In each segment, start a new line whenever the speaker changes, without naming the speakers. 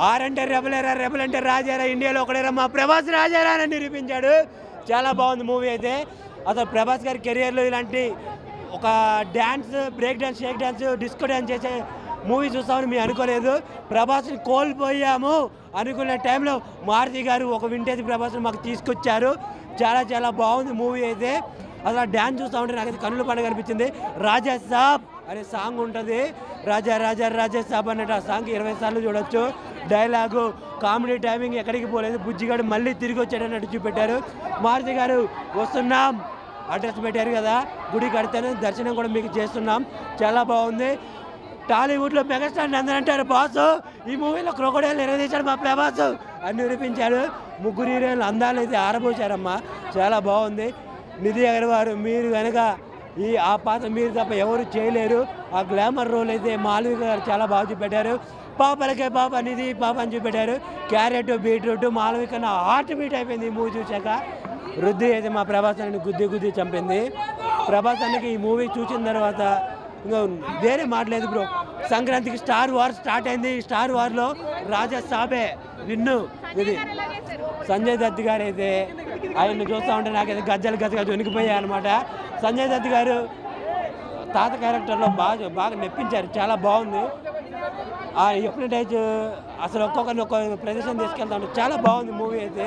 ఆరంటే రెబలేరా, rebel అంటే రాజారా, ఇండియాలో ఒకడేరా మా ప్రభాస్ రాజారా అని నిరూపించాడు. చాలా బాగుంది మూవీ అయితే. అసలు ప్రభాస్ గారి కెరియర్లో ఇలాంటి ఒక dance, break dance, shake dance, disco dance చేసే మూవీ చూస్తామని మేము అనుకోలేదు. ప్రభాస్ని కోల్పోయాము అనుకునే టైంలో మారుతి గారు ఒక వింటేజ్ ప్రభాస్ని మాకు తీసుకొచ్చారు. చాలా చాలా బాగుంది మూవీ అయితే. అసలు డ్యాన్స్ చూస్తూ ఉంటే నాకైతే కన్నుల పండుగ అనిపించింది. రాజా సాబ్ అనే సాంగ్ ఉంటుంది. రాజా రాజా రాజా సాబ్ అన్నట్టు ఆ సాంగ్ 20 సార్లు చూడొచ్చు. డైలాగు, కామెడీ టైమింగ్ ఎక్కడికి పోలేదు. బుజ్జిగాడు మళ్ళీ తిరిగి వచ్చాడు అన్నట్టు చూపెట్టారు. మారుతి గారు వస్తున్నాం అడ్రస్ పెట్టారు కదా, గుడి కడితేనే దర్శనం కూడా మీకు చేస్తున్నాం. చాలా బాగుంది. టాలీవుడ్లో మెగాస్టార్ నందన్ అంటారు బాసు, ఈ మూవీలో క్రొకడైల్ ఎరగదీశాడు మా ప్రభాస్ అని నిరూపించాడు. ముగ్గురు హీరోయిన్లు అందాలు అయితే ఆరబోసారమ్మా. చాలా బాగుంది. నిధి అగర్వాల్ మీరు కనుక ఆ పాత్ర మీరు తప్ప ఎవరు చేయలేరు. ఆ గ్లామర్ రోల్ అయితే మాల్విక గారు చాలా బాగా చూపెట్టారు. పాపలకే పాప నిధి పాప అని చూపెట్టారు. క్యారెట్, బీట్రూట్, మాల్విక నా హార్ట్ బీట్ అయిపోయింది ఈ మూవీ చూశాక. రుద్ది అయితే మా ప్రభాస్ అని గుద్ది చంపింది. ప్రభాస్ అన్నకి ఈ మూవీ చూసిన తర్వాత ఇంకా వేరే మాటలేదు బ్రో. సంక్రాంతికి స్టార్ వార్ స్టార్ట్ అయింది. స్టార్ వార్లో రాజా సాబే విన్ను. ఇది సంజయ్ దత్ గారు అయితే ఆయన్ని చూస్తూ ఉంటే నాకైతే గజ్జలు వణికిపోయాయి అనమాట. సంజయ్ దత్ గారు తాత క్యారెక్టర్లో బాగా మెప్పించారు. చాలా బాగుంది. ఆ హిప్నటైజ్ అసలు ఒక్కొక్కరిని ఒక్కొక్క ప్రదేశం తీసుకెళ్తా ఉంటారు. చాలా బాగుంది మూవీ అయితే.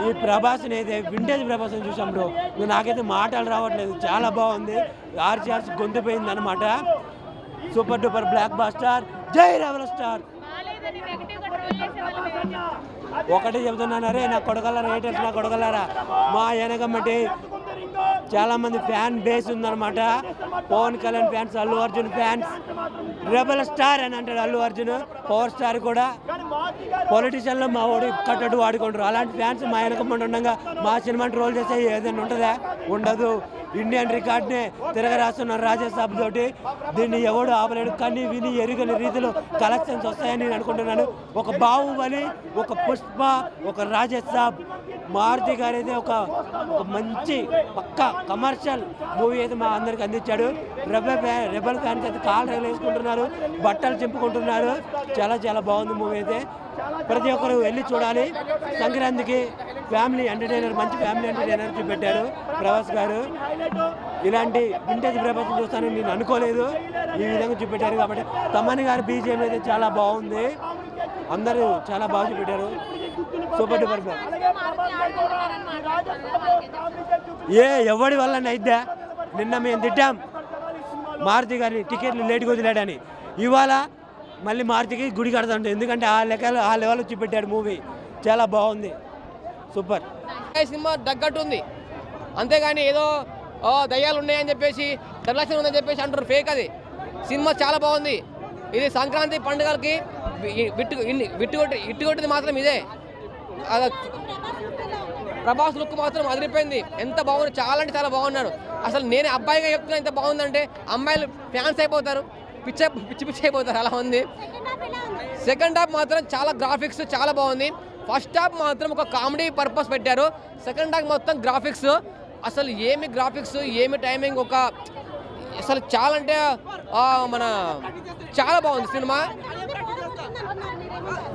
ఈ ప్రభాస్ని అయితే వింటేజ్ ప్రభాస్ని చూసాం బ్రో. నాకైతే మాటలు రావట్లేదు. చాలా బాగుంది. ఆర్చిఆర్స్ గొంతుపోయింది అనమాట. Super duper blockbuster. జై రెబల్ స్టార్. ఒకటి చెబుతున్నాను, అరే నా కొడగలరా, రేటర్స్ నా కొడగలరా, మా వెనకమ్మటి చాలామంది ఫ్యాన్ బేస్ ఉందన్నమాట. Pawan Kalyan fans, Allu Arjun fans. Rebel star అని అంటాడు అల్లు అర్జున్. పవర్ స్టార్ కూడా పొలిటీషియన్లో మా వాడు కట్టడు వాడుకుంటారు. అలాంటి ఫ్యాన్స్ మా వెనకమ్మంట ఉండగా మా సినిమా ట్రోల్ చేస్తే ఏదైనా ఉంటుందా? ఉండదు. ఇండియన్ రికార్డ్నే తిరగరాస్తున్నారు రాజాసాబ్ తోటి. దీన్ని ఎవడు ఆపలేడు. కానీ విని ఎరుగని రీతిలో కలెక్షన్స్ వస్తాయని నేను అనుకుంటున్నాను. ఒక బాహుబలి, ఒక పుష్ప, ఒక రాజాసాబ్. మారుతి గారు అయితే ఒక మంచి పక్క కమర్షియల్ మూవీ అయితే మా అందరికి అందించాడు. రెబల్ ఫ్యాన్స్ అయితే కాళ్ళు వేసుకుంటున్నారు, బట్టలు చింపుకుంటున్నారు. చాలా చాలా బాగుంది మూవీ అయితే. ప్రతి ఒక్కరు వెళ్ళి చూడాలి. సంక్రాంతికి ఫ్యామిలీ ఎంటర్టైనర్, మంచి ఫ్యామిలీ ఎంటర్టైనర్ చూపెట్టారు ప్రభాస్ గారు. ఇలాంటి వింటేజ్ ప్రభాస్ చూస్తానని నేను అనుకోలేదు. ఈ విధంగా చూపెట్టారు కాబట్టి తమన్ గారి బీజిఎం అయితే చాలా బాగుంది. అందరూ చాలా బాగా చూపెట్టారు. Super duper. ఎవడి వల్ల అయిద్దా? నిన్న మేము తిట్టాం మారుతి గారిని టికెట్లు లేట్గా వదిలాడని. ఇవాళ మళ్ళీ మారుతికి గుడి కడతాడు. ఎందుకంటే ఆ లెవెల్ చూపెట్టాడు మూవీ. చాలా బాగుంది. సూపర్.
సినిమా తగ్గట్టు ఉంది, అంతేగాని ఏదో దయ్యాలు ఉన్నాయని చెప్పేసి, నిర్లక్ష్యం ఉందని చెప్పేసి అంటారు. ఫేక్ అది. సినిమా చాలా బాగుంది. ఇది సంక్రాంతి పండుగలకి ఇట్టుకొట్టింది మాత్రం ఇదే. ప్రభాస్ లుక్ మాత్రం అదిరిపోయింది. ఎంత బాగుంది, చాలా అంటే చాలా బాగున్నాడు. అసలు నేను అబ్బాయిగా చెప్తున్నా, ఎంత బాగుందంటే అమ్మాయిలు ఫ్యాన్స్ అయిపోతారు, పిచ్చి అయిపోతారు, అలా ఉంది. సెకండ్ హాఫ్ మాత్రం చాలా గ్రాఫిక్స్ చాలా బాగుంది. ఫస్ట్ హాఫ్ మాత్రం ఒక కామెడీ పర్పస్ పెట్టారు. సెకండ్ హాఫ్ మొత్తం గ్రాఫిక్స్. అసలు ఏమి గ్రాఫిక్స్, ఏమి టైమింగ్, అసలు చాలా అంటే మన చాలా బాగుంది సినిమా.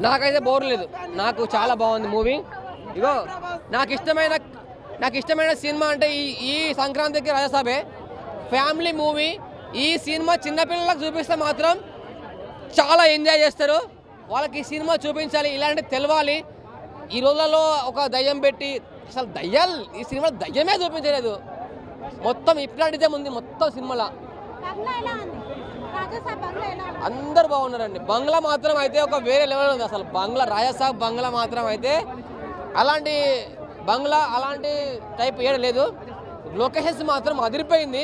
నాకైతే బోర్ లేదు, నాకు చాలా బాగుంది మూవీ. ఇగో నాకు ఇష్టమైన సినిమా అంటే ఈ సంక్రాంతికి రాజాసాబే. Family movie. ఈ సినిమా చిన్నపిల్లలకు చూపిస్తే మాత్రం చాలా ఎంజాయ్ చేస్తారు. వాళ్ళకి ఈ సినిమా చూపించాలి, ఇలాంటి తెలవాలి. ఈ రోజులలో ఒక దయ్యం పెట్టి, అసలు దయ్యాలు ఈ సినిమాలో దయ్యమే చూపించలేదు. మొత్తం హిప్నాటిజం ఉంది మొత్తం సినిమాలో. అందరు బాగున్నారండి. బంగ్లా మాత్రం అయితే ఒక వేరే లెవెల్ ఉంది. అసలు రాజాసాబ్ బంగ్లా మాత్రం అయితే అలాంటి బంగ్లా అలాంటి టైప్ ఏడ లేదు. లొకేషన్స్ మాత్రం అదిరిపోయింది.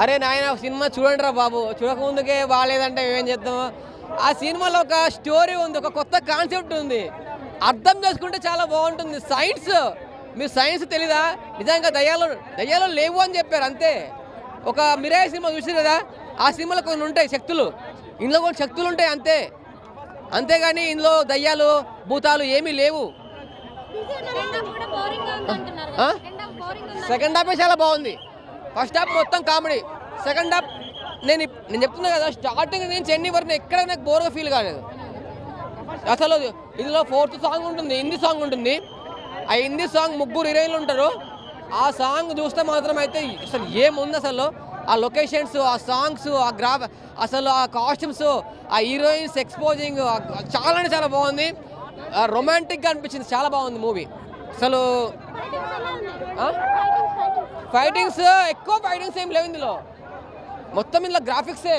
అరే నాయన సినిమా చూడండి రా బాబు, చూడకముందుకే బాగాలేదంటే ఏం చేద్దాము. ఆ సినిమాలో ఒక స్టోరీ ఉంది, ఒక కొత్త కాన్సెప్ట్ ఉంది. అర్థం చేసుకుంటే చాలా బాగుంటుంది. మీరు సైన్స్ తెలీదా? నిజంగా దయ్యాలు లేవు అని చెప్పారు అంతే. ఒక మిరాయి సినిమా చూసారు కదా, ఆ సినిమాలో కొన్ని ఉంటాయి శక్తులు, ఇందులో కొన్ని శక్తులు ఉంటాయి అంతే. అంతేగాని ఇందులో దయ్యాలు భూతాలు ఏమీ లేవు. సెకండ్ హాఫ్ చాలా బాగుంది. ఫస్ట్ హాఫ్ మొత్తం కామెడీ, సెకండ్ హాఫ్ నేను చెప్తున్నా కదా, స్టార్టింగ్ నుంచి ఎన్ని వరకు ఎక్కడ నాకు బోర్గా ఫీల్ కాలేదు అసలు. ఇందులో 4th సాంగ్ ఉంటుంది, హిందీ సాంగ్ ఉంటుంది. ఆ హిందీ సాంగ్ 3 హీరోయిన్లు ఉంటారు. ఆ సాంగ్ చూస్తే మాత్రం అయితే అసలు ఏముంది అసలు, ఆ లొకేషన్స్, ఆ సాంగ్స్, ఆ అసలు ఆ కాస్ట్యూమ్స్, ఆ హీరోయిన్స్ ఎక్స్పోజింగ్ చాలా అంటే చాలా బాగుంది. రొమాంటిక్గా అనిపించింది, చాలా బాగుంది మూవీ అసలు. ఫైటింగ్స్ ఎక్కువ ఫైటింగ్స్ ఏం లేవు ఇందులో, మొత్తం ఇందులో గ్రాఫిక్సే.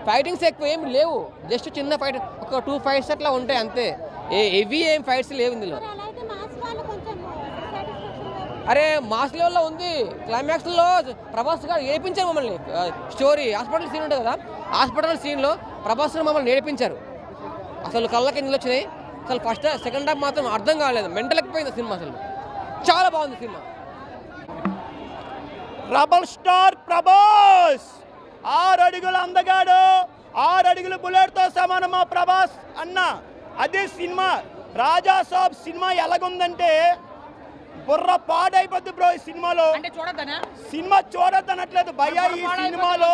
ఫైటింగ్స్ ఎక్కువ ఏం లేవు, జస్ట్ చిన్న ఫైట్, ఒక 2 ఫైట్స్ అట్లా ఉంటాయి అంతే. హెవీ ఏం ఫైట్స్ లేవు ఇందులో. అరే మాస్ లెవెల్లో ఉంది. క్లైమాక్స్లో ప్రభాస్ గారు ఏడిపించారు మమ్మల్ని. స్టోరీ హాస్పిటల్ సీన్ ఉంటుంది కదా, హాస్పిటల్ సీన్లో ప్రభాస్ గారు మమ్మల్ని ఏడిపించారు. అసలు కళ్ళకి నీళ్ళు వచ్చినాయి. అసలు ఫస్ట్ సెకండ్ హాఫ్ మాత్రం అర్థం కాలేదు, మెంటల్ ఎక్కిపోయింది సినిమా. అసలు చాలా బాగుంది సినిమా.
రెబల్ స్టార్ ప్రభాస్ 6 అడుగుల అందగాడు, 6 అడుగుల బుల్లెట్తో సమానం మా ప్రభాస్ అన్న. అదే సినిమా రాజా సాబ్ సినిమా ఎలాగుందంటే బుర్ర పాడైపోద్ది బ్రో. ఈ సినిమాలో సినిమా చూడొద్దనట్లేదు భయ్యా. ఈ సినిమాలో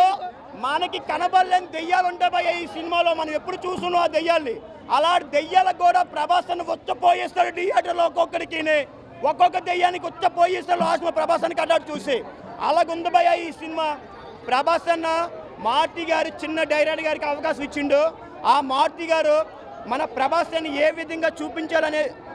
మనకి కనబడలేని దెయ్యాలు ఉంటాయి భయ్యా. ఈ సినిమాలో మనం ఎప్పుడు చూస్తున్నాం ఆ దెయ్యాల్ని. అలాంటి దెయ్యాలకు కూడా ప్రభాస్ అని వచ్చపోయిస్తాడు థియేటర్లో. ఒక్కొక్క దెయ్యానికి వచ్చపోయిస్తాడు లాస్ట్ ప్రభాస్ అని కట్టాడు చూసి. అలాగుంది భయ్యా ఈ సినిమా. ప్రభాస్ అన్న మార్తి గారు చిన్న డైరెక్టర్ గారికి అవకాశం ఇచ్చిండు. ఆ మార్తి గారు మన ప్రభాస్ అని ఏ విధంగా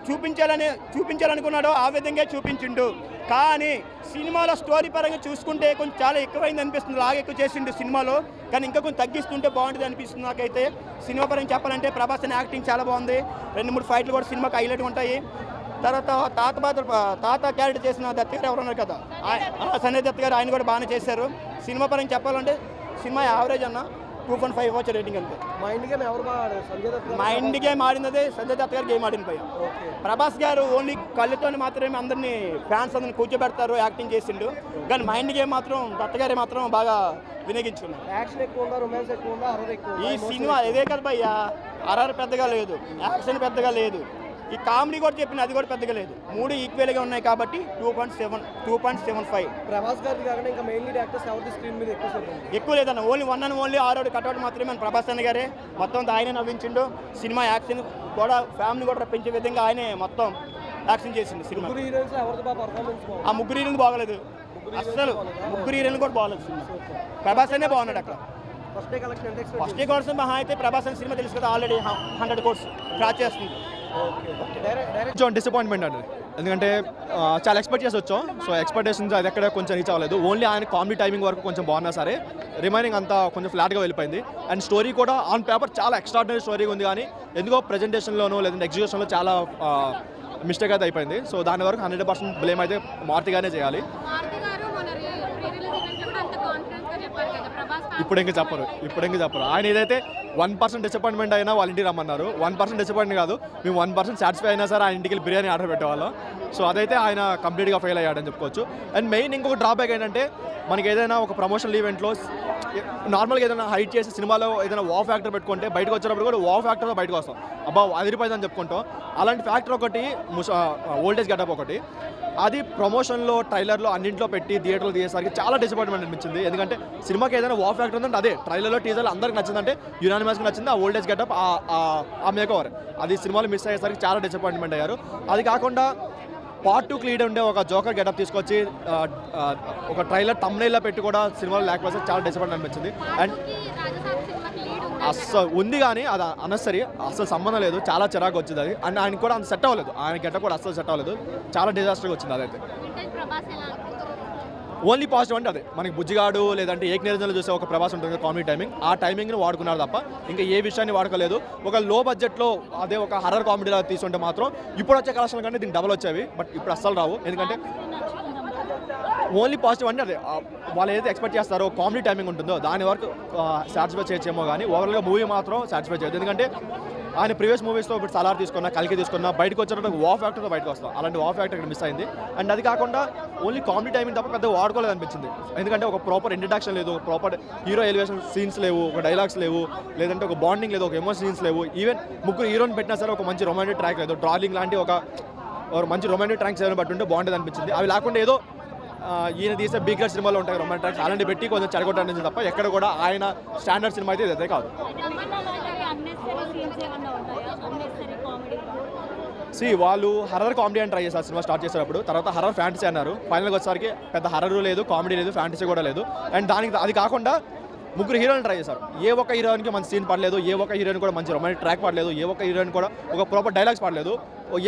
చూపించాలనుకున్నాడో ఆ విధంగా చూపించిండు. కానీ సినిమాలో స్టోరీ పరంగా చూసుకుంటే కొంచెం చాలా ఎక్కువైంది అనిపిస్తుంది. లాగా ఎక్కువ చేసిండు సినిమాలో, కానీ ఇంకా కొంచెం తగ్గిస్తుంటే బాగుంటుంది అనిపిస్తుంది నాకైతే. సినిమా పరంగా చెప్పాలంటే ప్రభాస్ అని యాక్టింగ్ చాలా బాగుంది. 2-3 ఫైట్లు కూడా సినిమాకి హైలైట్ ఉంటాయి. తర్వాత తాత క్యారెక్టర్ చేసిన దత్ గారు ఎవరున్నారు కదా, సంజయ్ దత్ గారు, ఆయన కూడా బాగానే చేశారు. సినిమా పరంగా చెప్పాలంటే సినిమా యావరేజ్ అన్న 2.5 ఇవ్వచ్చు రేటింగ్ అంతే. మైండ్ గేమ్ ఆడినదే సంజయ్ దత్ గారు గేమ్ ఆడిన పోయా. ప్రభాస్ గారు ఓన్లీ కళ్ళుతో మాత్రమే అందరినీ ఫ్యాన్స్ అందరిని కూర్చోబెడతారు, యాక్టింగ్ చేసిండు. కానీ మైండ్ గేమ్ మాత్రం దత్ గారే మాత్రం బాగా వినియోగించుకున్నారు. ఈ సినిమా ఇదే కదా భయ్యా, అర్రర్ పెద్దగా లేదు, యాక్షన్ పెద్దగా లేదు, ఈ కామెడీ కూడా చెప్పిన అది కూడా పెద్దగా లేదు. 3 ఈక్వల్గా ఉన్నాయి కాబట్టి 2.75.
ప్రభాస్ గారి కాకుండా ఇంకా మెయిన్ లీడ్ యాక్టర్స్ ఎవరి స్క్రీన్ మీద
ఎక్కువ లేదన్న. ఓన్లీ 1 6 కట్అవుట్ మాత్రమే మన ప్రభాస్ అన్న గారే మొత్తం ఆయనే నవ్వించిండు. సినిమా యాక్షన్ కూడా ఫ్యామిలీ కూడా పెంచే విధంగా ఆయనే మొత్తం యాక్షన్ చేసిండు సినిమా. ఆ 3 హీరోయిన్స్ బాగలేదు అసలు, 3 హీరోయిన్లు కూడా బాగలేదు సినిమా. ప్రభాస్ అనే బాగున్నాడు అక్కడ. ఫస్ట్ డే కోసం మహా అయితే ప్రభాస్ అనే సినిమా తెలుసు కదా, ఆల్రెడీ 100 crores క్రాచ్ చేస్తుంది.
కొంచెం డిసప్పాయింట్మెంట్ అండి, ఎందుకంటే చాలా ఎక్స్పెక్ట్ చేసి వచ్చాం. సో ఎక్స్పెక్టేషన్స్ అది ఎక్కడ కొంచెం రీచ్ అవ్వలేదు. ఓన్లీ ఆయన కామెడీ టైమింగ్ వరకు కొంచెం బాగున్నా సరే, రిమైనింగ్ అంతా కొంచెం ఫ్లాట్గా వెళ్ళిపోయింది. అండ్ స్టోరీ కూడా ఆన్ పేపర్ చాలా ఎక్స్ట్రాడినరీ స్టోరీగా ఉంది, కానీ ఎందుకో ప్రెజెంటేషన్లోనూ లేదంటే ఎగ్జిక్యూషన్లో చాలా మిస్టేక్ అయితే అయిపోయింది. సో దాని వరకు 100% బ్లేమ్ అయితే మార్తిగానే చేయాలి. ఇప్పుడు ఇంకా చెప్పరు. ఆయన ఏదైతే 1% డిసప్పాయింట్మెంట్ అయినా వాళ్ళ ఇంటికి రమ్మన్నారు. 1% డిసప్పాయింట్ కాదు, మేము 1% సాటిస్ఫై అయినా సరే ఆయన ఇంటికి బిర్యానీ ఆర్డర్ పెట్టేవాళ్ళం. సో అదైతే ఆయన కంప్లీట్గా ఫెయిల్ అయ్యాడని చెప్పుకోవచ్చు. అండ్ మెయిన్ ఇంకొక డ్రాబ్యాక్ ఏంటంటే, మనకి ఏదైనా ఒక ప్రమోషనల్ ఈవెంట్లో నార్మల్గా ఏదైనా హైట్ చేసి సినిమాలో ఏదైనా వావ్ ఫ్యాక్టర్ పెట్టుకుంటే బయటకు వచ్చినప్పుడు కూడా వావ్ ఫ్యాక్టర్తో బయటకు వస్తాం, అబ్బా అదిరిపోయిందని చెప్పుకుంటాం. అలాంటి ఫ్యాక్టర్ ఒకటి, ఓల్టేజ్ గెటప్ ఒకటి, అది ప్రమోషన్లో ట్రైలర్లో అన్నింటిలో పెట్టి థియేటర్లో తీసేసరికి చాలా డిసప్పాయింట్మెంట్ అనిపించింది. ఎందుకంటే సినిమాకి ఏదైనా వావ్ ఫ్యాక్టర్ ఉందంటే అదే ట్రైలర్లో టీజర్లో అందరికి నచ్చిందంటే యునానిమస్గా నచ్చింది ఆ ఓల్టేజ్ గెటప్, ఆ మేకవర్. అది సినిమాలో మిస్ అయ్యేసరికి చాలా డిసప్పాయింట్మెంట్ అయ్యారు. అది కాకుండా పార్ట్ 2 లీడ్ ఉండే ఒక జోకర్ గెటప్ తీసుకొచ్చి ఒక ట్రైలర్ తమ్నైల్లో పెట్టి కూడా సినిమాలో లేకపోతే చాలా డిసప్పాయింట్ అనిపించింది. అండ్ అస్సలు ఉంది కానీ అది అనెసరీ, అసలు సంబంధం లేదు, చాలా చిరాకు వచ్చింది అది. అండ్ ఆయనకి కూడా అంత సెట్ అవ్వలేదు, ఆయన గెటప్ కూడా అస్సలు సెట్ అవ్వలేదు, చాలా డిజాస్టర్గా వచ్చింది అదైతే. ఓన్లీ పాజిటివ్ అంటే అదే, మనకి బుజ్జిగాడు లేదంటే ఏక్ నిరంజన్లో చూసే ఒక ప్రభాస్ ఉంటుంది కామెడీ టైమింగ్, ఆ టైమింగ్ని వాడుకున్నారు తప్ప ఇంకా ఏ విషయాన్ని వాడుకోలేదు. ఒక లో బడ్జెట్లో అదే ఒక హర్రర్ కామెడీలా తీసుకుంటే మాత్రం ఇప్పుడు వచ్చే కలెక్షన్లు కానీ దీనికి డబల్ వచ్చేవి, బట్ ఇప్పుడు అస్సలు రావు. ఎందుకంటే ఓన్లీ పాజిటివ్ అంటే అదే, వాళ్ళు ఏదైతే ఎక్స్పెక్ట్ చేస్తారో కామెడీ టైమింగ్ ఉంటుందో దాని వరకు సాటిస్ఫై చేయొచ్చేమో, కానీ ఓవరాల్గా మూవీ మాత్రం సాటిస్ఫై చేయదు. ఎందుకంటే ఆయన ప్రీవియస్ మూవీస్తో ఇప్పుడు సలార్ తీసుకున్నా, కల్కి తీసుకున్నా, బయటకు వచ్చినప్పుడు వావ్ ఫ్యాక్టర్తో బయటకు వస్తాం, అలాంటి వావ్ ఫ్యాక్టర్ ఇక్కడ మిస్ అయింది. అండ్ అది కాకుండా ఓన్లీ కామెడీ టైమింగ్ తప్ప పెద్ద వాడుకోలేదు అనిపించింది. ఎందుకంటే ఒక ప్రాపర్ ఇంట్రడక్షన్ లేదు, ఒక ప్రాపర్ హీరో ఎలివేషన్ సీన్స్ లేవు, ఒక డైలాగ్స్ లేవు, లేదంటే ఒక బాండింగ్ లేదు, ఒక ఎమోషన్ సీన్స్ లేవు. ఈవెన్ 3 హీరోని పెట్టినా సరే ఒక మంచి రొమాంటిక్ ట్రాక్ లేదు, డార్లింగ్ లాంటి ఒక మంచి రొమాంటిక్ ట్రాక్స్ ఏమైనా బట్టి ఉంటే బాగుంటుంది అనిపించింది. అవి లేకుండా ఏదో ఈయన తీసే బీగర్ సినిమాలో ఉంటాయి రొమాంటిక్ ట్రాక్స్ అలాంటి పెట్టి కొంచెం చెడగొట్టడానికి తప్ప ఎక్కడ కూడా ఆయన స్టాండర్డ్ సినిమా అయితే ఇదైతే కాదు. వాళ్ళు హర్రర్ కామెడీ అని ట్రై చేశారు సినిమా స్టార్ట్ చేసేటప్పుడు. తర్వాత హర్రర్ ఫ్యాంటసీ అన్నారు. ఫైనల్గా వచ్చేసరికి పెద్ద హర్రర్ లేదు, కామెడీ లేదు, ఫ్యాంటసీ కూడా లేదు. అండ్ దానికి అది కాకుండా ముగ్గురు హీరోయిన్ ట్రై చేశారు. ఏ ఒక్క హీరోయిన్కి మంచి సీన్ పడలేదు, ఏ ఒక్క హీరోయిన్ కూడా మంచి రొమాంటిక్ ట్రాక్ పడలేదు, ఏ ఒక్క హీరోయిన్ కూడా ఒక ప్రాపర్ డైలాగ్స్ పడలేదు,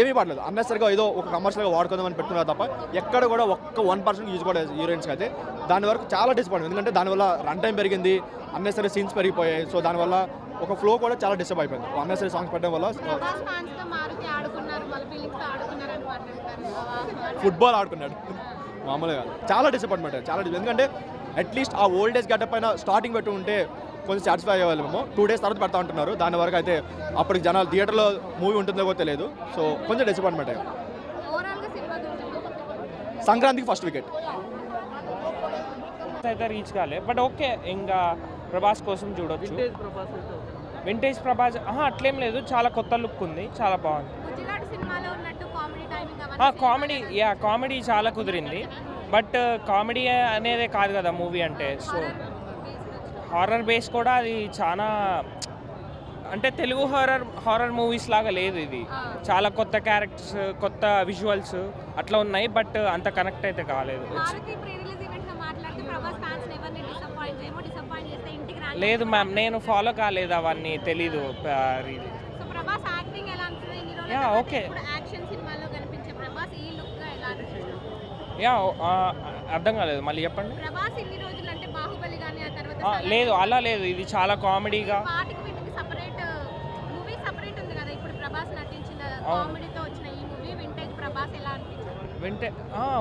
ఏమీ పడలేదు. అన్నెసరిగా ఏదో ఒక కమర్షియల్గా వాడుకుందామని పెట్టుకున్నారు తప్ప ఎక్కడ కూడా ఒక్క 1% యూజ్ కూడా హీరోయిన్స్కి అయితే. దాని వరకు చాలా డిసప్పాయింట్, ఎందుకంటే దానివల్ల రన్ టైం పెరిగింది, అన్నెసరీ సీన్స్ పెరిగిపోయాయి. సో దానివల్ల ఒక ఫ్లో కూడా చాలా డిస్టర్బ్ అయిపోయింది అన్నెసరీ సాంగ్స్ పెట్టడం వల్ల. ఫుట్బాల్ ఆడుకున్నాడు మామూలుగా, చాలా డిసప్పాయింట్మెంట్, ఎందుకంటే అట్లీస్ట్ ఆ ఓల్డ్ ఏజ్ గెటప్ పైన స్టార్టింగ్ పెట్టి ఉంటే కొంచెం సాటిస్ఫై అయ్యేవాళ్ళు. మేము 2 days తర్వాత పెడతా ఉంటున్నారు. దాని వరకు అయితే అప్పటికి జనాలు థియేటర్లో మూవీ ఉంటుందో కూడా తెలియదు. సో కొంచెం డిసప్పాయింట్మెంట్ అయ్యాయి. సంక్రాంతికి ఫస్ట్ వికెట్
అయితే రీచ్ కాలే, బట్ ఓకే, ఇంకా ప్రభాస్ కోసం చూడొచ్చు. వింటేజ్ ప్రభాస్ అట్లేం లేదు, చాలా కొత్త లుక్ ఉంది, చాలా బాగుంది. కామెడీ చాలా కుదిరింది, బట్ కామెడీ అనేదే కాదు కదా మూవీ అంటే. సో హారర్ బేస్ కూడా అది చాలా, అంటే తెలుగు హారర్ మూవీస్ లాగా లేదు ఇది. చాలా కొత్త క్యారెక్టర్స్, కొత్త విజువల్స్ అట్లా ఉన్నాయి, బట్ అంత కనెక్ట్ అయితే కాలేదు. లేదు మ్యామ్, నేను ఫాలో కాలేదు, అవన్నీ తెలీదు. ఓకే, అర్థం కాలేదు, మళ్ళీ చెప్పండి. లేదు, అలా లేదు, ఇది చాలా కామెడీగా.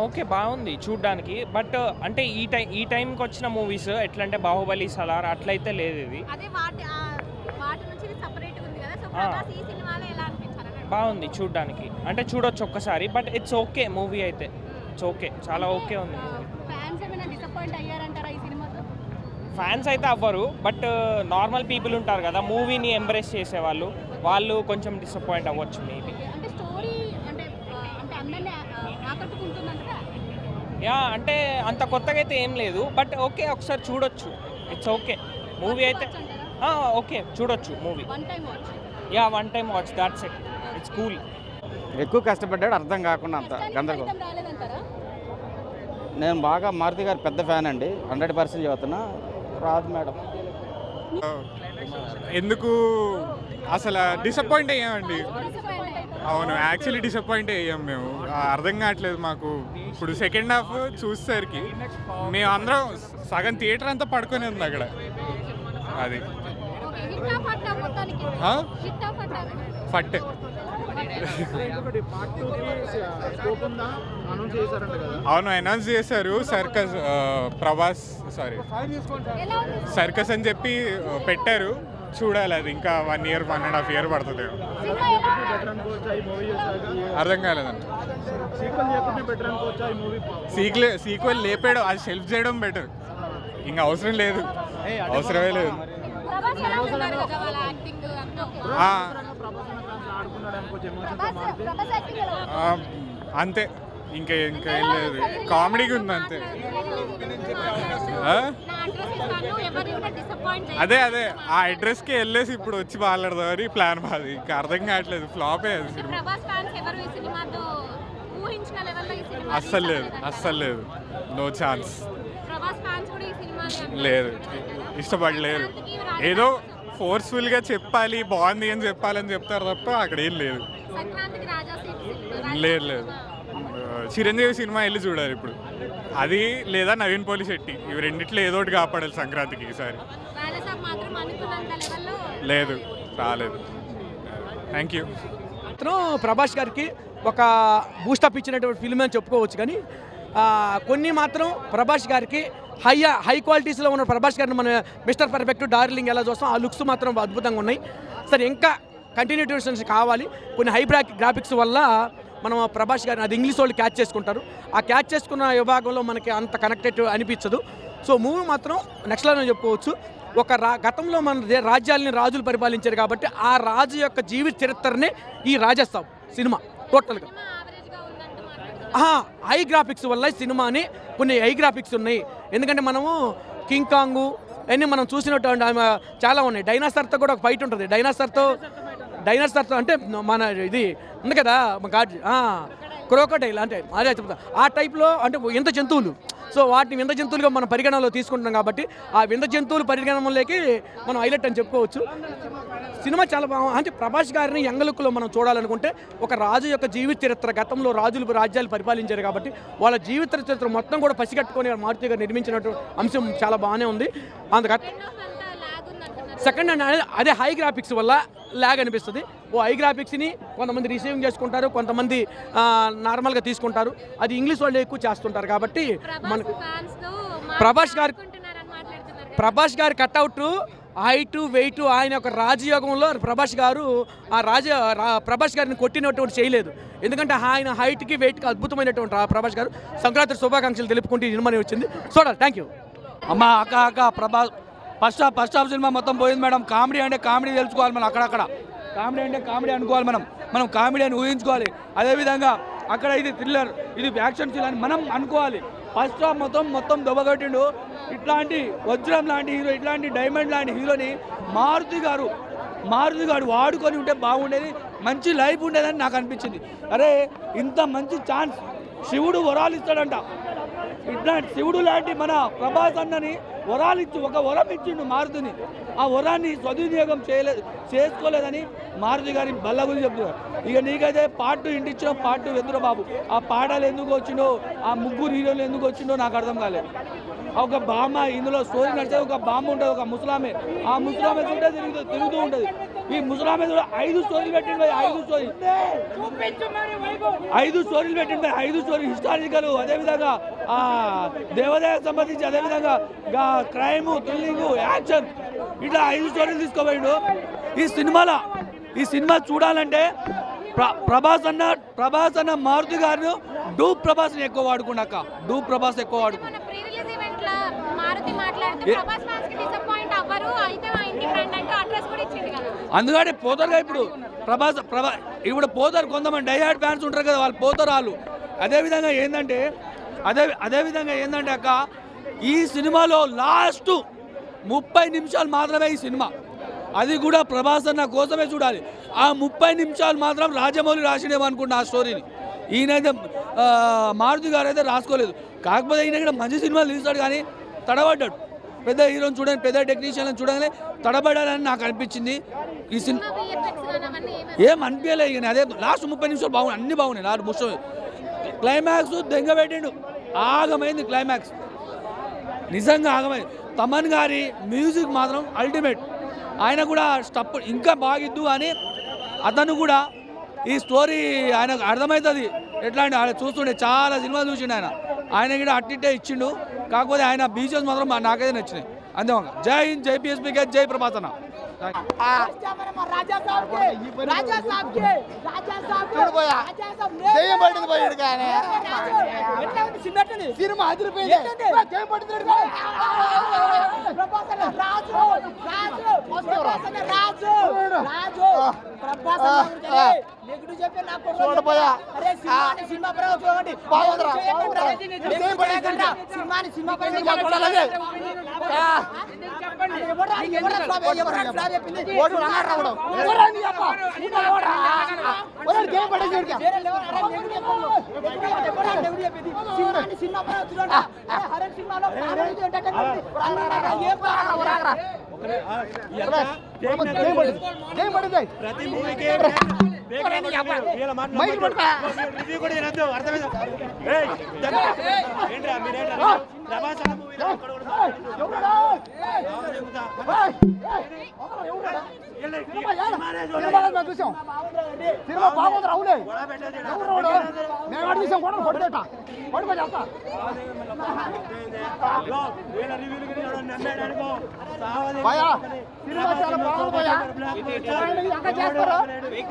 ఓకే, బాగుంది చూడ్డానికి, బట్ అంటే ఈ టైంకి వచ్చిన మూవీస్ ఎట్లా అంటే బాహుబలి, సలార్ అట్లయితే లేదు ఇది. బాగుంది చూడ్డానికి, అంటే చూడొచ్చు ఒక్కసారి, బట్ ఇట్స్ ఓకే మూవీ అయితే. ఇట్స్ ఓకే, చాలా ఓకే ఉంది. ఫ్యాన్స్ అయితే అవ్వరు, బట్ నార్మల్ పీపుల్ ఉంటారు కదా మూవీని ఎంబ్రేస్ చేసేవాళ్ళు, వాళ్ళు కొంచెం డిసప్పాయింట్ అవ్వచ్చు మేబీ. అంటే అంత కొత్తగా అయితే ఏం లేదు, బట్ ఓకే, ఒకసారి చూడొచ్చు. ఇట్స్ ఓకే మూవీ అయితే. ఓకే, చూడొచ్చు movie. 1 time watch, that's it. It's cool.
ఎక్కువ కష్టపడ్డాడు, అర్థం కాకుండా అంత గందరగోళం. నేను బాగా మారుతి గారి పెద్ద ఫ్యాన్ అండి, 100% చదువుతున్నా. రాదు మేడం.
ఎందుకు అసలు డిసప్పాయింట్ అయ్యామండి. అవును, యాక్చువల్లీ డిసప్పాయింట్ అయ్యాం మేము. అర్థం కావట్లేదు మాకు. ఇప్పుడు సెకండ్ హాఫ్ చూసేసరికి మేము అందరం సగం థియేటర్ అంతా పడుకొని ఉంది అక్కడ. అది ఫట్. అవును, అనౌన్స్ చేశారు. సర్కస్ అని చెప్పి పెట్టారు. చూడాలి, అది ఇంకా 1 year 1.5 year పడుతుంది. అర్థం కాలేదండి. సీక్వెల్ లేపాడు, అది షెల్ఫ్ చేయడం బెటర్. ఇంకా అవసరం లేదు, అవసరమే లేదు. అంతే, ఇంకా ఏం లేదు. కామెడీగా ఉంది అంతే. అదే ఆ అడ్రస్కి వెళ్ళేసి ఇప్పుడు వచ్చి మాట్లాడదామని ప్లాన్ మాది. ఇంకా అర్థం కావట్లేదు, ఫ్లాపే అది సినిమా. అస్సలు లేదు, నో ఛాన్స్. లేదు, ఇష్టపడలేరు. ఏదో ఫోర్స్ఫుల్గా చెప్పాలి, బాగుంది అని చెప్పాలని చెప్తారు తప్ప అక్కడ ఏం లేదు. లేదు, చిరంజీవి సినిమా వెళ్ళి చూడాలి ఇప్పుడు. అది లేదా నవీన్ పోలి శెట్టి, ఇవి రెండిట్లో ఏదో ఒకటి కాపాడాలి సంక్రాంతికి ఈసారి. లేదు, రాలేదు. Thank you.
ప్రభాస్ గారికి ఒక బూస్టప్ ఇచ్చినటువంటి ఫిల్మ్ అని చెప్పుకోవచ్చు, కానీ కొన్ని మాత్రం ప్రభాస్ గారికి హై క్వాలిటీస్లో ఉన్న ప్రభాస్ గారిని మన మిస్టర్ పర్ఫెక్ట్, డార్లింగ్ ఎలా చూస్తాం, ఆ లుక్స్ మాత్రం అద్భుతంగా ఉన్నాయి. సరే, ఇంకా కంటిన్యూషన్స్ కావాలి. కొన్ని హై గ్రాఫిక్స్ వల్ల మనం ప్రభాస్ గారిని, అది ఇంగ్లీష్ వాళ్ళు క్యాచ్ చేసుకుంటారు, ఆ క్యాచ్ చేసుకున్న విభాగంలో మనకి అంత కనెక్టెడ్ అనిపించదు. సో మూవీ మాత్రం నెక్స్ట్ లెవెల్ చెప్పుకోవచ్చు. ఒక గతంలో మన రాజ్యాలని రాజులు పరిపాలించారు కాబట్టి ఆ రాజు యొక్క జీవిత చరిత్రనే ఈ రాజాసాబ్ సినిమా టోటల్గా. హై గ్రాఫిక్స్ వల్ల ఈ సినిమాని కొన్ని హై గ్రాఫిక్స్ ఉన్నాయి. ఎందుకంటే మనము కింగ్ కాంగు అన్నీ మనం చూసినట్టు చాలా ఉన్నాయి. డైనాసర్తో కూడా ఒక ఫైట్ ఉంటుంది. డైనాసర్తో అంటే మన ఇది ఉంది కదా క్రోకోడైల్ అంటే అదే చెప్తా ఆ టైప్లో అంటే వింత జంతువులు. సో వాటిని వింత జంతువులుగా మనం పరిగణనలో తీసుకుంటున్నాం కాబట్టి ఆ వింత జంతువులు పరిగణనలోకి మనం హైలైట్ అని చెప్పుకోవచ్చు. సినిమా చాలా బాగుంది. అంటే ప్రభాస్ గారిని యంగ్ లుక్లో మనం చూడాలనుకుంటే ఒక రాజు యొక్క జీవిత చరిత్ర, గతంలో రాజ్యాలు పరిపాలించారు కాబట్టి వాళ్ళ జీవిత చరిత్ర మొత్తం కూడా పసిగట్టుకొని మారుతి గారు నిర్మించినట్టు అంశం చాలా బాగానే ఉంది. అందుకని సెకండ్ హ్యాండ్ అదే హై గ్రాఫిక్స్ వల్ల ల్యాగ్ అనిపిస్తుంది. హై గ్రాఫిక్స్ని కొంతమంది రిసీవింగ్ చేసుకుంటారు, కొంతమంది నార్మల్గా తీసుకుంటారు. అది ఇంగ్లీష్ వాళ్ళు ఎక్కువ చేస్తుంటారు కాబట్టి మనకు ప్రభాస్ గారి కట్అవుట్ హైట్ వెయిట్ ఆయన యొక్క రాజయోగంలో ప్రభాస్ గారిని కొట్టినటువంటి చేయలేదు. ఎందుకంటే ఆయన హైట్కి వెయిట్కి అద్భుతమైనటువంటి ప్రభాస్ గారు సంక్రాంతి శుభాకాంక్షలు తెలుపుకుంటూ ఈ సినిమాని వచ్చింది. చూడాలి. Thank you.
అమ్మ అక్క ప్రభాస్ ఫస్ట్ హాఫ్ సినిమా మొత్తం పోయింది మేడం. కామెడీ అంటే కామెడీ తెలుసుకోవాలి మనం. అక్కడక్కడ కామెడీ అంటే కామెడీ అనుకోవాలి మనం కామెడీ అని ఊహించుకోవాలి. అదేవిధంగా అక్కడ ఇది థ్రిల్లర్, ఇది యాక్షన్ సీన్ అని మనం అనుకోవాలి. ఫస్ట్ హాఫ్ మొత్తం దెబ్బకొట్టిండు. ఇట్లాంటి వజ్రం లాంటి హీరో, ఇట్లాంటి డైమండ్ లాంటి హీరోని మారుతి గారు వాడుకొని ఉంటే బాగుండేది, మంచి లైఫ్ ఉండేదని నాకు అనిపించింది. అరే ఇంత మంచి ఛాన్స్ శివుడు వరాలు ఇస్తాడంట. ఇట్లాంటి శివుడు లాంటి మన ప్రభాస్ అన్నని ఒక వరం ఇచ్చిండు మారుతిని. ఆ వరాన్ని సద్వినియోగం చేసుకోలేదని మారుతి గారి బల్ల గురించి చెప్తున్నారు. ఇక నీకైతే పార్ట్ ఇంటిచ్చిన పార్ట్ వెందుర బాబు. ఆ పాటలు ఎందుకు వచ్చిండో, ఆ ముగ్గురు హీరోలు ఎందుకు వచ్చిండో నాకు అర్థం కాలేదు. ఒక బామ్మ ఇందులో స్టోరీ నడిచేది, ఒక బామ్మ ఉంటుంది, ఒక ముసలామె. ఆ ముసలామె చూంటే తిరుగుతూ ఉంటుంది. ఈ ముసలామె కూడా 5 స్టోరీలు పెట్టింది. 5 స్టోరీలు పెట్టింది. 5 స్టోరీ హిస్టారికల్, అదేవిధంగా దేవాదాయానికి సంబంధించి, అదేవిధంగా క్రైమ్, థ్రిల్లింగ్, యాక్షన్, ఇట్లా 5 స్టోరీలు తీసుకోపోయిండు. ఈ సినిమా చూడాలంటే ప్రభాస్ అన్న మారుతి గారిని డూప్ ప్రభాస్ని ఎక్కువ వాడుకున్నాక అందుకని పోతారుగా ఇప్పుడు ఇప్పుడు పోతారు. కొంతమంది డైహార్డ్ ఫ్యాన్స్ ఉంటారు కదా, వాళ్ళు పోతారు. వాళ్ళు అదేవిధంగా ఏంటంటే అక్క ఈ సినిమాలో లాస్ట్ 30 నిమిషాలు మాత్రమే ఈ సినిమా. అది కూడా ప్రభాస్ అన్న కోసమే చూడాలి. ఆ 30 నిమిషాలు మాత్రం రాజమౌళి రాసినేమనుకున్న ఆ స్టోరీని ఈయనైతే మారుతి గారు అయితే రాసుకోలేదు. కాకపోతే ఈయన కూడా మంచి సినిమాలు తీస్తాడు కానీ తడబడ్డాడు. పెద్ద హీరోని చూడండి, పెద్ద టెక్నీషియన్ చూడగానే తడబడ్డాడని నాకు అనిపించింది. ఈ సినిమా ఏం అనిపించలేదు. ఇక అదే లాస్ట్ 30 నిమిషాలు బాగున్నాయి, అన్నీ బాగున్నాయి. నాకు ముఖ్యం క్లైమాక్స్ దెంగ పెట్టిండు, ఆగమైంది క్లైమాక్స్, నిజంగా ఆగమైంది. తమన్ గారి మ్యూజిక్ మాత్రం అల్టిమేట్. ఆయన కూడా స్టప్ ఇంకా బాగిద్దు అని అతను కూడా ఈ స్టోరీ ఆయనకు అర్థమవుతుంది. ఎట్లా అంటే ఆయన చూస్తుండే చాలా సినిమాలు చూసిండు ఆయన కూడా అట్టిట్టే ఇచ్చిండు. కాకపోతే ఆయన బీచెస్ మాత్రం నాకైతే నచ్చినాయి. అంతే. జై హింద్, జై పిఎస్పీ, జై ప్రభాస్ అన్న.
సినిమా ప్రతి మూవీకి రివ్యూ కూడా తినద్దు. అర్థమైందా? ఏంట్రా మీరేంట్రా ప్రభాస్ అన్న మూవీ చూసాం. సినిమా బాగుంది. రావులే మేము చూసాం. కొడుకు చేస్తా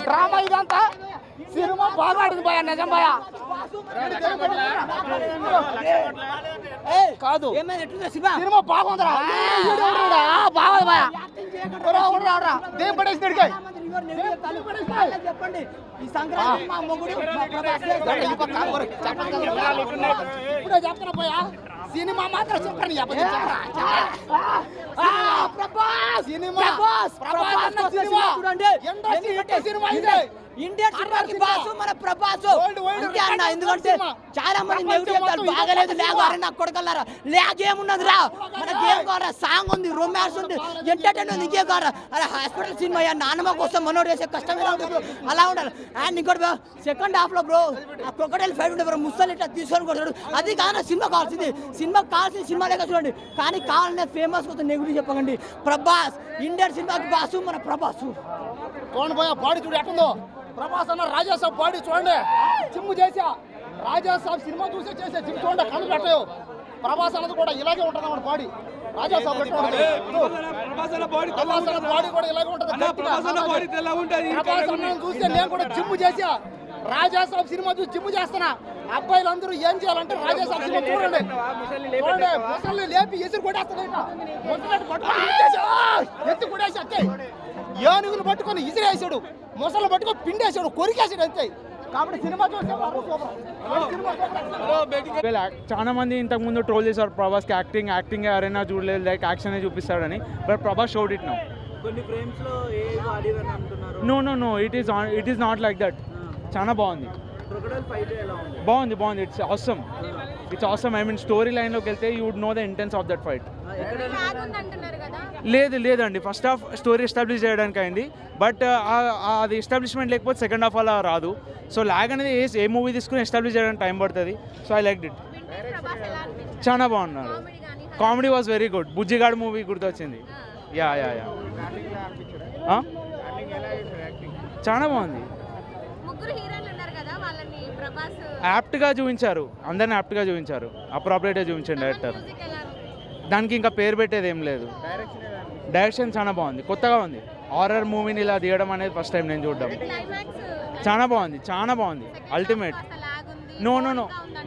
డ్రామా ఇదంతా. సినిమా బాగా ఆడింది భయ, నిజం భయ. కాదు సినిమా బాగుందిరా, బాగుంది భయ. దేం పడేసి
చెప్పండి ఈ సంక్రాంతి మా మొగుడు మా ప్రభాస్
ఇప్పుడే చెప్తున్నా పోయా సినిమా మాత్రం చెప్పండి
ఇండియన్ బాసు మన ప్రభాస్ అన్న. ఎందుకంటే చాలా మంది నెగిటివ్ చెప్తారు, బాగలేదు లేక నాకు కొడకల్లారా లేక ఏమున్నది రా, మన గేమ్ కారా, సాంగ్ ఉంది, రొమాన్స్ ఉంది, ఎంటర్టైన్మెంట్ ఇంకే కారా. అరే హాస్పిటల్ సినిమా నాన్నమ్మ కోసం మనోడు చేసే కష్టం ఎలా ఉంటుంది బ్రో, అలా ఉండాలి. అండ్ ఇంకోటి సెకండ్ హాఫ్ లో బ్రో ఆ క్రొకడైల్ ఫైట్ ఉంటే బ్రో ముసలి ఇట్లా తీసుకొని కొడతాడు. అది కానీ సినిమా కావాల్సింది, సినిమా లేక చూడండి. కానీ కావాలనే ఫేమస్ కోసం నెగిటివ్ చెప్పకండి. ప్రభాస్ ఇండియన్ సినిమాకి బాసు మన ప్రభాస్.
చూడండి పోయా బాడీ చూడు ఎట్టుందో. ప్రభాస్ అన్న రాజాసాబ్ బాడీ చూడండి, జిమ్ చేసా. రాజాసాబ్ సినిమా చూసే చేసే జిమ్ చూడండి, కళ్ళు పెట్టావు. ప్రభాస్ అన్నది కూడా ఇలాగే ఉంటుంది అన్నమాట బాడీ. రాజాసాబ్ బాడీ కూడా ఇలాగే ఉంటుంది. ప్రభాస్ అన్న చూస్తే నేను కూడా జిమ్ చేసా. రాజాసాబ్ సినిమా చూసి జిమ్ చేస్తున్నా. అబ్బాయిలందరూ ఏం చేయాలంటే రాజాసాబ్ సినిమా చూడండి. ముసలి లేపి ఎసురు కొట్టేస్తాడు, ఎత్తి కొట్టేసి అక్కే ఏనుగులు పట్టుకొని ఇసిరేసాడు, ముసలు పట్టుకొని పిండేసాడు, కొరికేసాడు అంతే. కాబట్టి సినిమా చూస్తే
చాలా మంది ఇంతకు ముందు ట్రోల్ చేశారు ప్రభాస్కి యాక్టింగ్ ఎవరైనా చూడలేదు, లైక్ యాక్షన్ చూపిస్తాడని. But Prabhas showed it now. No it is not like that. చాలా బాగుంది. It's awesome. I mean story లైన్లోకి వెళ్తే you would know the intense of that fight. లేదండి, ఫస్ట్ హాఫ్ స్టోరీ ఎస్టాబ్లిష్ చేయడానికి అయింది. బట్ అది ఎస్టాబ్లిష్మెంట్ లేకపోతే సెకండ్ హాఫ్ అలా రాదు. సో లాగ్ అనేది ఏ మూవీ తీసుకుని ఎస్టాబ్లిష్ చేయడానికి టైం పడుతుంది. So I like it. చాలా బాగున్నారు. Comedy was very good. Bujjigadu movie గుర్తొచ్చింది. యా చాలా బాగుంది. యాప్ట్గా చూపించారు, అందరిని యాప్ట్గా చూపించారు, అప్రాపరేట్గా చూపించారు డైరెక్టర్. దానికి ఇంకా పేరు పెట్టేది ఏం లేదు. డైరెక్షన్ చాలా బాగుంది, కొత్తగా ఉంది. హారర్ మూవీని ఇలా తీయడం అనేది ఫస్ట్ టైం నేను చూడడం. చాలా బాగుంది. అల్టిమేట్.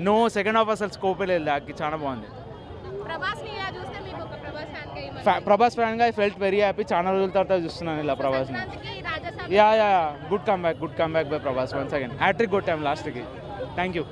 నో సెకండ్ హాఫ్ అసలు స్కోపే లేదు దానికి. చాలా బాగుంది. ప్రభాస్ ఫ్యాన్గా ఐ ఫెల్ట్ వెరీ హ్యాపీ. చాలా రోజుల తర్వాత చూస్తున్నాను ఇలా ప్రభాస్ని. Yeah good come back by Prabhas once again. Hat trick కొట్టాం లాస్ట్కి. Thank you.